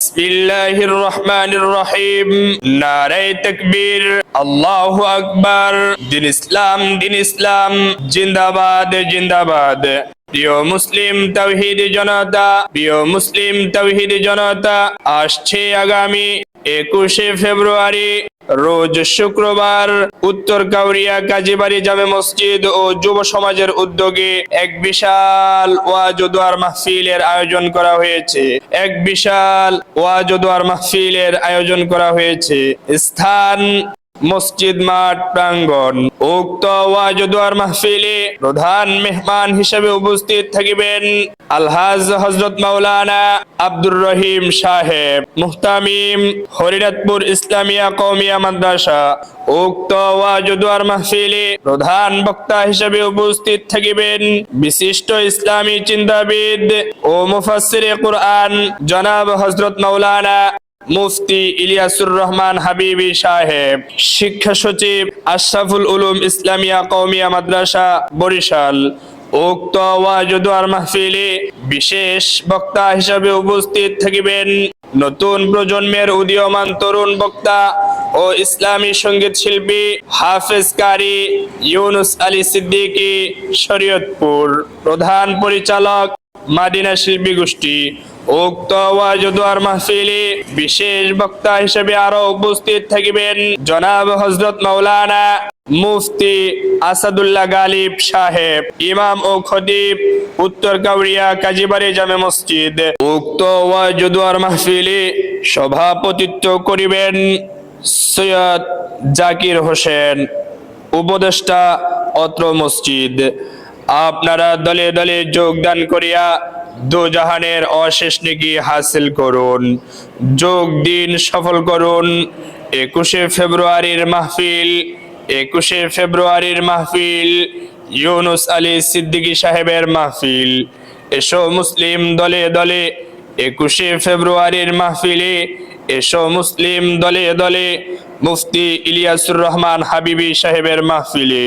বিসমিল্লাহির রহমানির রহিম। নারে তাকবীর, আল্লাহু আকবার। দিন ইসলাম, দিন ইসলাম, জিন্দাবাদ, জিন্দাবাদ। প্রিয় মুসলিম তাওহীদি জনতা, প্রিয় মুসলিম তাওহীদি জনতা, আসছে আগামী 21শে ফেব্রুয়ারি রোজ শুক্রবার উত্তর কাউরিয়া কাজীবাড়ি জামে মসজিদ ও যুব সমাজের উদ্যোগে এক বিশাল ওয়াজ ও দোয়ার মাহফিলের আয়োজন করা হয়েছে। এক বিশাল ওয়াজ ও দোয়ার মাহফিলের আয়োজন করা হয়েছে। স্থান মসজিদ মাঠ প্রাঙ্গণ। উক্ত ওয়াজ ও দোয়ার মাহফিলে প্রধান মেহমান হিসেবে উপস্থিত থাকিবেন আলহাজ হযরত মাওলানা আব্দুর রহিম সাহেব, মুহতামিম, হরিনাথপুর ইসলামিয়া কওমিয়া মাদ্রাসা। উক্ত ওয়াজ ও দোয়ার মাহফিলে প্রধান বক্তা হিসেবে উপস্থিত থাকিবেন বিশিষ্ট ইসলামী চিন্তাবিদ ও মুফাসসিরে কুরআন জনাব হযরত মাওলানা মুফতি ইলিয়াসুর রহমান হাবিবি সাহেব, শিক্ষা সচিব আশরাফুল উলুম ইসলামিয়া কওমিয়া মাদ্রাসা বরিশাল। উক্ত ওয়াজ ও দোয়ার মাহফিলে বিশেষ বক্তা হিসেবে উপস্থিত থাকিবেন নতুন প্রজন্মের উদীয়মান তরুণ বক্তা ও ইসলামী সঙ্গীত শিল্পী হাফেজ কারি ইউনুস আলী সিদ্দিকী, শরীয়তপুর। প্রধান পরিচালক মাদিনা শিল্পী গোষ্ঠী। উক্ত ওয়াজ ও দোয়ার মাহফিলে বিশেষ বক্তা হিসেবে আরো উপস্থিত থাকিবেন জনাব হযরত মাওলানা মুফতি আসাদুল্লাহ গালিব সাহেব, ইমাম ও খতিব উত্তর কাউরিয়া কাজীবাড়ি জামে মসজিদ। উক্ত ওয়াজ ও দোয়ার মাহফিলে সভাপতিত্ব করিবেন সৈয়দ জাকির হোসেন, উপদেষ্টা অত্র মসজিদ। আপনারা দলে দলে যোগদান করিয়া দোজাহানের অশেষ নেকি হাসিল করুন। যোগ দিন, সফল করুন। 21শে ফেব্রুয়ারির মাহফিল, 21শে ফেব্রুয়ারির মাহফিল ইউনুস আলী সিদ্দিকী সাহেবের মাহফিল। এসো মুসলিম দলে দলে 21শে ফেব্রুয়ারির মাহফিলে, এসো মুসলিম দলে দলে মুফতি ইলিয়াসুর রহমান হাবিবি সাহেবের মাহফিলে।